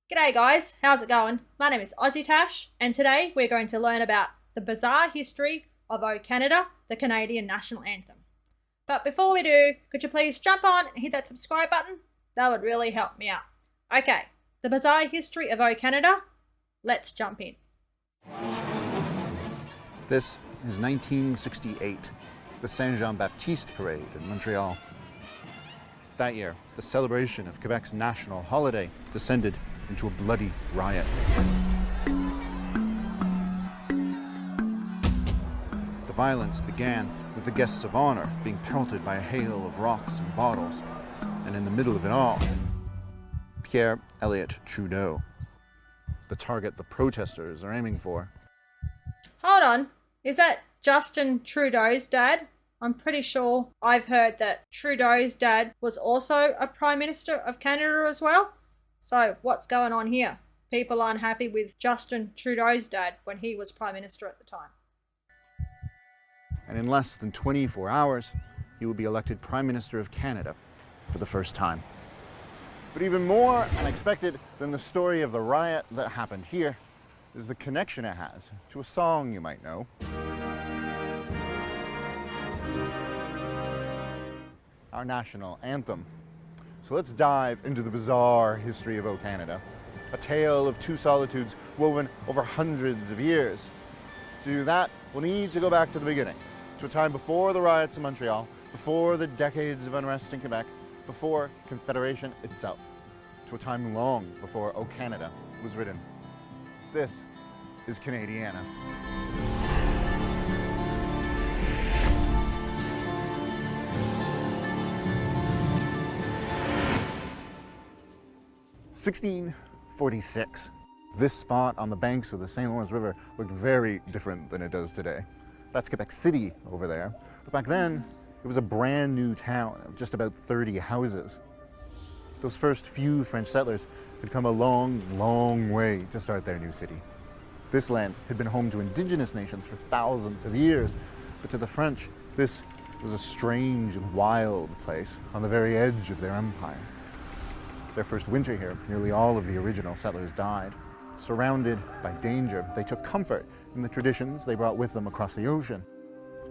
G'day guys, how's it going? My name is AussieTash, and today we're going to learn about the bizarre history of O Canada, the Canadian national anthem. But before we do, could you please jump on and hit that subscribe button? That would really help me out. Okay, the bizarre history of O Canada, let's jump in. This is 1968, the Saint-Jean-Baptiste parade in Montreal. That year, the celebration of Quebec's national holiday descended into a bloody riot. The violence began with the guests of honor being pelted by a hail of rocks and bottles, and in the middle of it all, Pierre Elliott Trudeau, the target the protesters are aiming for. Hold on, is that Justin Trudeau's dad? I'm pretty sure I've heard that Trudeau's dad was also a Prime Minister of Canada as well. So what's going on here? People aren't happy with Justin Trudeau's dad when he was Prime Minister at the time. And in less than 24 hours, he would be elected Prime Minister of Canada for the first time. But even more unexpected than the story of the riot that happened here is the connection it has to a song you might know. Our national anthem. So let's dive into the bizarre history of O Canada, a tale of two solitudes woven over hundreds of years. To do that, we'll need to go back to the beginning, to a time before the riots in Montreal, before the decades of unrest in Quebec, before Confederation itself, to a time long before O Canada was written. This is Canadiana. (1646). This spot on the banks of the St. Lawrence River looked very different than it does today. That's Quebec City over there. But back then, it was a brand new town of just about 30 houses. Those first few French settlers had come a long, long way to start their new city. This land had been home to indigenous nations for thousands of years, but to the French, this was a strange and wild place on the very edge of their empire. Their first winter here, nearly all of the original settlers died. Surrounded by danger, they took comfort in the traditions they brought with them across the ocean.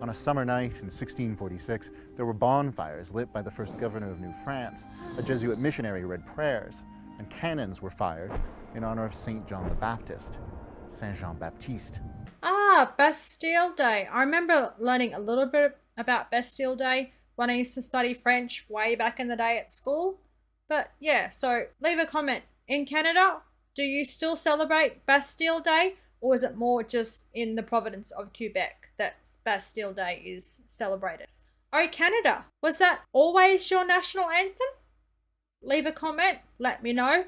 On a summer night in 1646, there were bonfires lit by the first governor of New France. A Jesuit missionary read prayers, and cannons were fired in honor of Saint John the Baptist, Saint-Jean-Baptiste. Ah, Bastille Day. I remember learning a little bit about Bastille Day when I used to study French way back in the day at school. But yeah, so leave a comment. In Canada, do you still celebrate Bastille Day, or is it more just in the province of Quebec that Bastille Day is celebrated? Oh, Canada, was that always your national anthem? Leave a comment, let me know.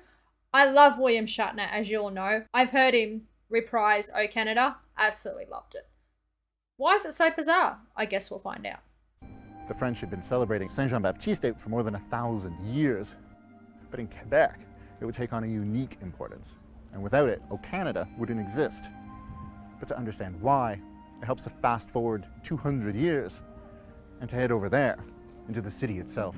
I love William Shatner, as you all know. I've heard him reprise Oh Canada. Absolutely loved it. Why is it so bizarre? I guess we'll find out. The French had been celebrating Saint-Jean-Baptiste Day for more than 1,000 years. But in Quebec, it would take on a unique importance. And without it, O Canada wouldn't exist. But to understand why, it helps to fast forward 200 years and to head over there, into the city itself.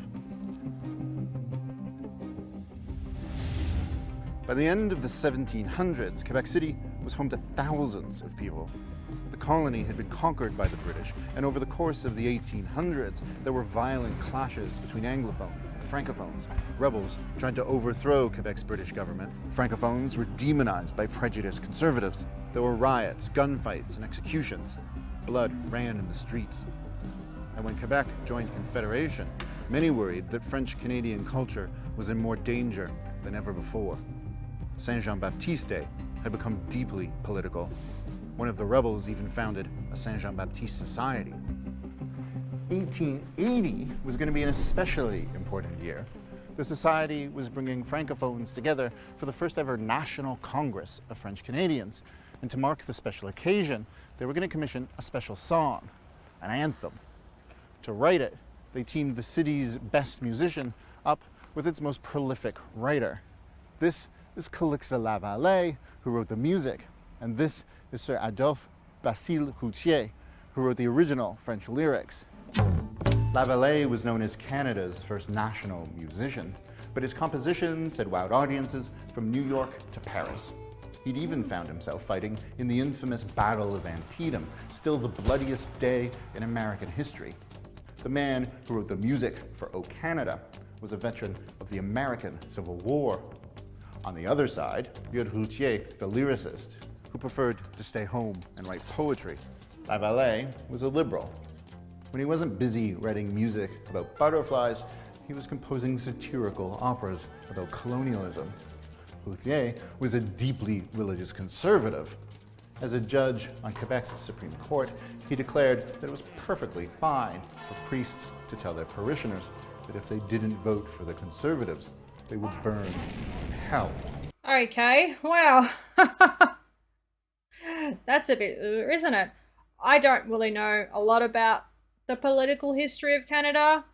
By the end of the 1700s, Quebec City was home to thousands of people. The colony had been conquered by the British, and over the course of the 1800s, there were violent clashes between Anglophones and Francophones. Rebels tried to overthrow Quebec's British government. Francophones were demonized by prejudiced conservatives. There were riots, gunfights, and executions. Blood ran in the streets. And when Quebec joined Confederation, many worried that French-Canadian culture was in more danger than ever before. Saint-Jean-Baptiste Day had become deeply political. One of the rebels even founded a Saint-Jean-Baptiste Society. 1880 was going to be an especially important year. The society was bringing Francophones together for the first ever National Congress of French Canadians. And to mark the special occasion, they were going to commission a special song, an anthem. To write it, they teamed the city's best musician up with its most prolific writer. This is Calixa Lavallee, who wrote the music, and this is Sir Adolphe Basile Routier, who wrote the original French lyrics. Lavallee was known as Canada's first national musician, but his compositions had wowed audiences from New York to Paris. He'd even found himself fighting in the infamous Battle of Antietam, still the bloodiest day in American history. The man who wrote the music for O Canada was a veteran of the American Civil War. On the other side, you had Routier, the lyricist, who preferred to stay home and write poetry. Lavallee was a liberal. When he wasn't busy writing music about butterflies, he was composing satirical operas about colonialism. Routier was a deeply religious conservative. As a judge on Quebec's Supreme Court, he declared that it was perfectly fine for priests to tell their parishioners that if they didn't vote for the Conservatives, they would burn in hell. Okay, wow. That's a bit, isn't it? I don't really know a lot about the political history of Canada.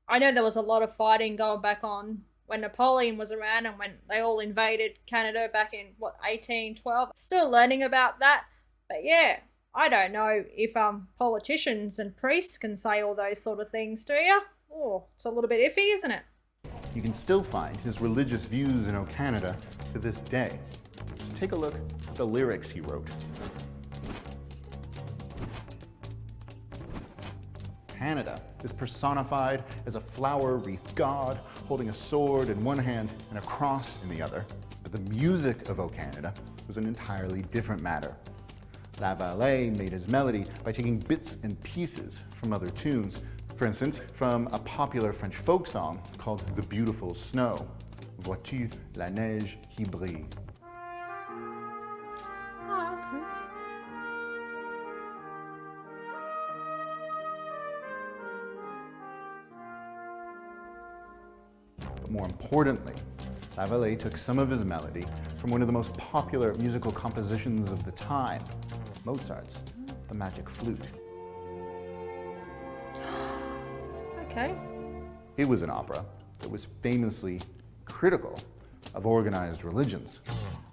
I know there was a lot of fighting going back on when Napoleon was around and when they all invaded Canada back in, 1812. Still learning about that. But yeah, I don't know if politicians and priests can say all those sort of things, do you? Oh, it's a little bit iffy, isn't it? You can still find his religious views in O Canada to this day. Just take a look at the lyrics he wrote. Canada is personified as a flower-wreathed god holding a sword in one hand and a cross in the other. But the music of O Canada was an entirely different matter. Lavallee made his melody by taking bits and pieces from other tunes. For instance, from a popular French folk song called The Beautiful Snow. Vois-tu la neige qui brille? Oh, okay. But more importantly, Lavallee took some of his melody from one of the most popular musical compositions of the time, Mozart's The Magic Flute. Okay. It was an opera that was famously critical of organized religions.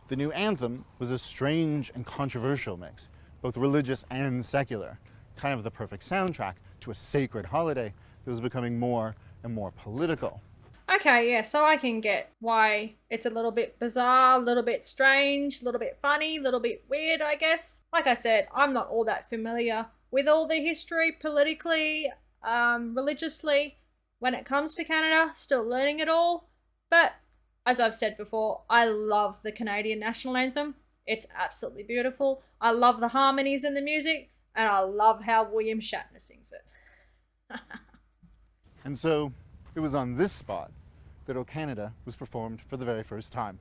The new anthem was a strange and controversial mix, both religious and secular, kind of the perfect soundtrack to a sacred holiday that was becoming more and more political. Okay, yeah, so I can get why it's a little bit bizarre, a little bit strange, a little bit funny, a little bit weird, I guess. Like I said, I'm not all that familiar with all the history politically, religiously, when it comes to Canada, still learning it all. But as I've said before, I love the Canadian national anthem. It's absolutely beautiful. I love the harmonies in the music, and I love how William Shatner sings it. And so it was on this spot that O Canada was performed for the very first time,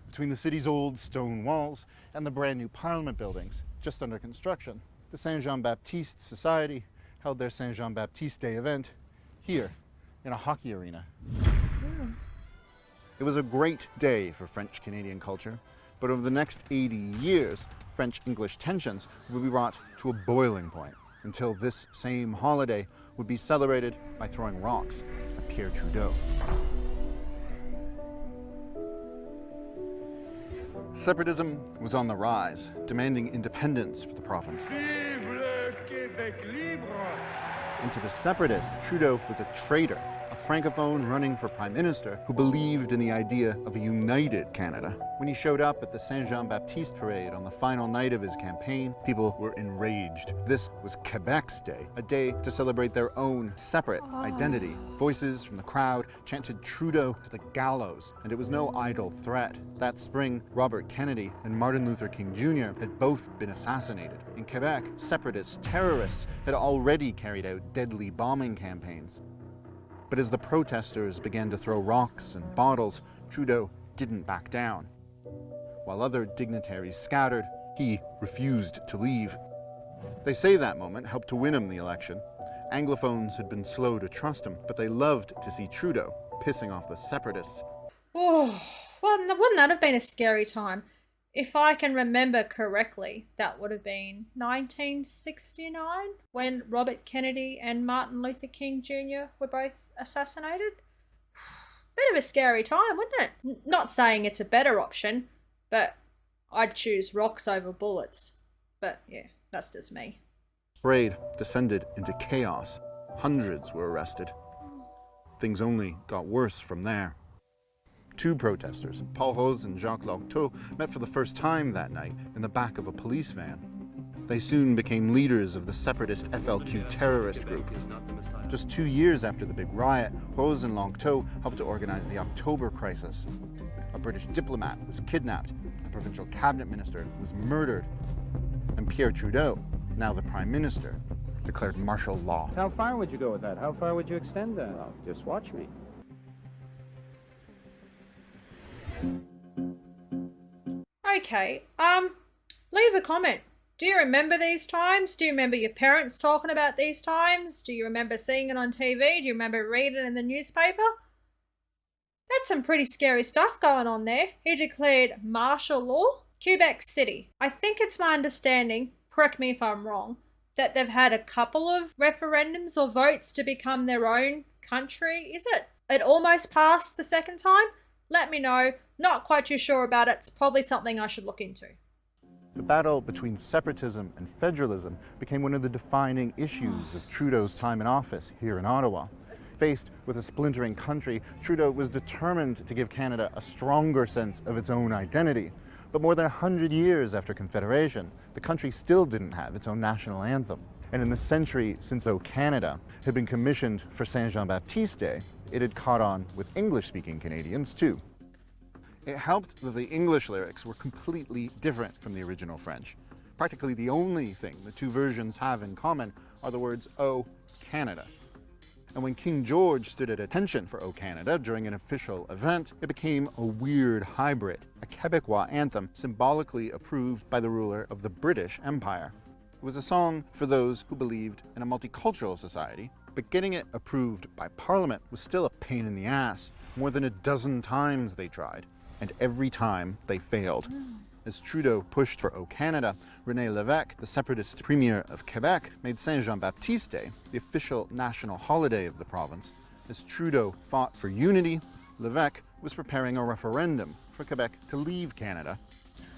between the city's old stone walls and the brand new Parliament buildings just under construction. The Saint Jean-Baptiste Society held their Saint Jean-Baptiste Day event here in a hockey arena. It was a great day for French-Canadian culture, but over the next 80 years, French-English tensions would be brought to a boiling point until this same holiday would be celebrated by throwing rocks at Pierre Trudeau. Separatism was on the rise, demanding independence for the province. Vive le Québec libre! And to the separatists, Trudeau was a traitor, a francophone running for prime minister who believed in the idea of a united Canada. When he showed up at the Saint Jean-Baptiste parade on the final night of his campaign, people were enraged. This was Quebec's day, a day to celebrate their own separate identity. Voices from the crowd chanted Trudeau to the gallows, and it was no idle threat. That spring, Robert Kennedy and Martin Luther King Jr. had both been assassinated. In Quebec, separatist terrorists had already carried out deadly bombing campaigns. But as the protesters began to throw rocks and bottles, Trudeau didn't back down. While other dignitaries scattered, he refused to leave. They say that moment helped to win him the election. Anglophones had been slow to trust him, but they loved to see Trudeau pissing off the separatists. Oh, well, wouldn't that have been a scary time? If I can remember correctly, that would have been 1969 when Robert Kennedy and Martin Luther King Jr. were both assassinated. Bit of a scary time, wouldn't it? Not saying it's a better option, but I'd choose rocks over bullets. But yeah, that's just me. Parade descended into chaos. Hundreds were arrested. Things only got worse from there. Two protesters, Paul Rose and Jacques Locteau, met for the first time that night in the back of a police van. They soon became leaders of the separatist FLQ terrorist group. Just 2 years after the big riot, Rose and Locteau helped to organize the October crisis. A British diplomat was kidnapped, a provincial cabinet minister was murdered, and Pierre Trudeau, now the Prime Minister, declared martial law. How far would you go with that? How far would you extend that? Well, just watch me. Okay, leave a comment. Do you remember these times? Do you remember your parents talking about these times? Do you remember seeing it on TV? Do you remember reading it in the newspaper? That's some pretty scary stuff going on there. He declared martial law. Quebec City. I think it's my understanding, correct me if I'm wrong, that they've had a couple of referendums or votes to become their own country. Is it? It almost passed the second time? Let me know. Not quite too sure about it. It's probably something I should look into. The battle between separatism and federalism became one of the defining issues of Trudeau's time in office here in Ottawa. Faced with a splintering country, Trudeau was determined to give Canada a stronger sense of its own identity. But more than 100 years after Confederation, the country still didn't have its own national anthem. And in the century since O Canada had been commissioned for Saint Jean-Baptiste Day, it had caught on with English-speaking Canadians too. It helped that the English lyrics were completely different from the original French. Practically the only thing the two versions have in common are the words O Canada. And when King George stood at attention for O Canada during an official event, it became a weird hybrid, a Quebecois anthem symbolically approved by the ruler of the British Empire. It was a song for those who believed in a multicultural society, but getting it approved by Parliament was still a pain in the ass. More than a dozen times they tried, and every time they failed. As Trudeau pushed for O Canada, René Lévesque, the separatist premier of Quebec, made Saint Jean-Baptiste Day the official national holiday of the province. As Trudeau fought for unity, Lévesque was preparing a referendum for Quebec to leave Canada.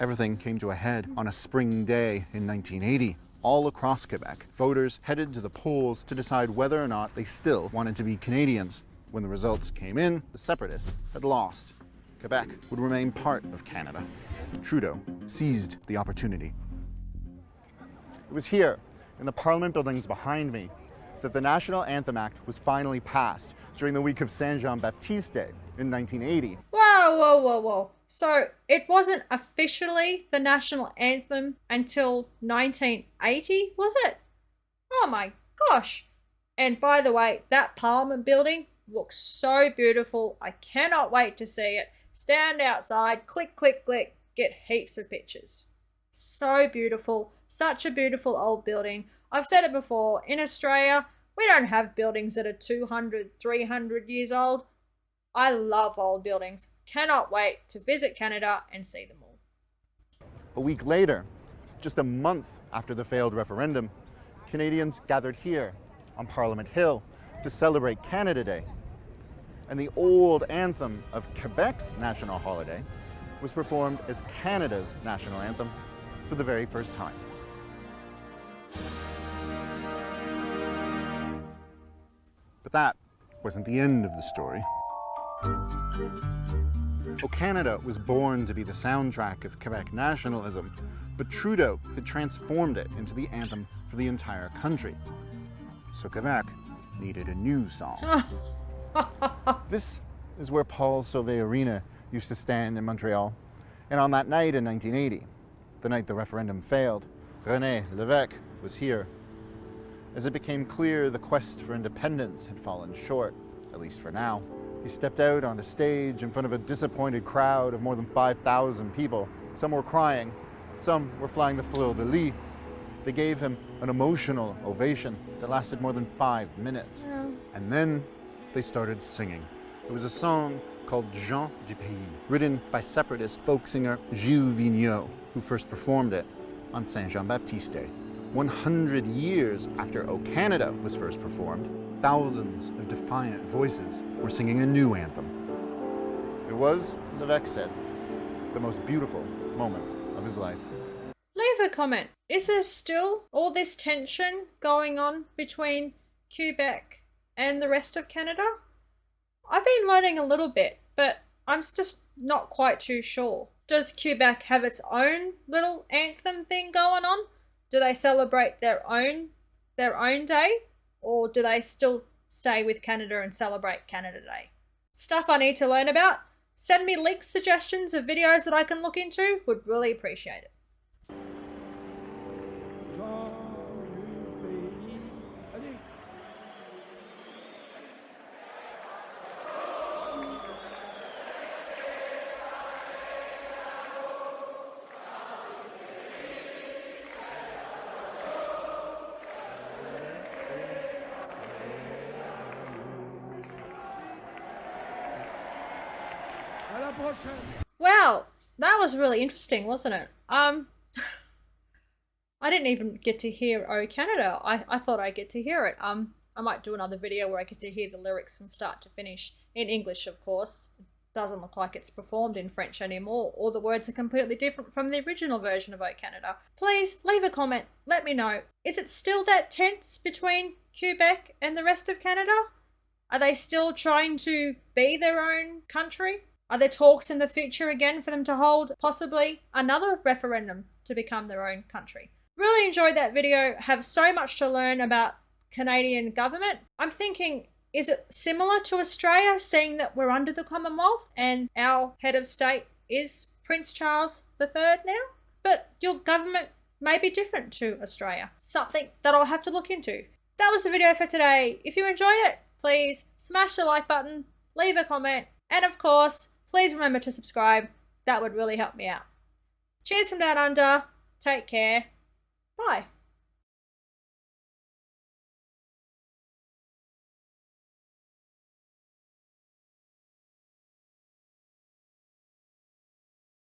Everything came to a head on a spring day in 1980. All across Quebec, voters headed to the polls to decide whether or not they still wanted to be Canadians. When the results came in, the separatists had lost. Quebec would remain part of Canada. Trudeau seized the opportunity. It was here, in the Parliament buildings behind me, that the National Anthem Act was finally passed during the week of Saint Jean-Baptiste Day in 1980. Whoa. So it wasn't officially the national anthem until 1980, was it? Oh my gosh. And by the way, that Parliament building looks so beautiful. I cannot wait to see it. Stand outside, click, click, click, get heaps of pictures. So beautiful. Such a beautiful old building. I've said it before, in Australia, we don't have buildings that are 200, 300 years old. I love old buildings. Cannot wait to visit Canada and see them all. A week later, just a month after the failed referendum, Canadians gathered here on Parliament Hill to celebrate Canada Day. And the old anthem of Quebec's national holiday was performed as Canada's national anthem for the very first time. But that wasn't the end of the story. O Canada was born to be the soundtrack of Quebec nationalism, but Trudeau had transformed it into the anthem for the entire country. So Quebec needed a new song. This is where Paul Sauvé Arena used to stand in Montreal. And on that night in 1980, the night the referendum failed, René Lévesque was here. As it became clear the quest for independence had fallen short, at least for now, he stepped out on a stage in front of a disappointed crowd of more than 5,000 people. Some were crying, some were flying the fleur-de-lis. They gave him an emotional ovation that lasted more than 5 minutes. And then they started singing. It was a song called Jean du Pays, written by separatist folk singer Gilles Vigneault, who first performed it on Saint Jean-Baptiste Day. 100 years after O Canada was first performed, thousands of defiant voices were singing a new anthem. It was, Lévesque said, the most beautiful moment of his life. Leave a comment. Is there still all this tension going on between Quebec and the rest of Canada? I've been learning a little bit, but just not quite too sure. Does Quebec have its own little anthem thing going on? Do they celebrate their own day? Or do they still stay with Canada and celebrate Canada Day? Stuff I need to learn about. Send me link suggestions of videos that I can look into. Would really appreciate it. Well, that was really interesting, wasn't it? I didn't even get to hear "Oh Canada." I thought I'd get to hear it. I might do another video where I get to hear the lyrics from start to finish in English, of course. It doesn't look like it's performed in French anymore, or the words are completely different from the original version of "Oh Canada." Please leave a comment. Let me know. Is it still that tense between Quebec and the rest of Canada? Are they still trying to be their own country? Are there talks in the future again for them to hold possibly another referendum to become their own country? Really enjoyed that video. Have so much to learn about Canadian government. I'm thinking, is it similar to Australia, seeing that we're under the Commonwealth and our head of state is Prince Charles III now? But your government may be different to Australia. Something that I'll have to look into. That was the video for today. If you enjoyed it, please smash the like button, leave a comment, and of course, please remember to subscribe. That would really help me out. Cheers from down under. Take care. Bye.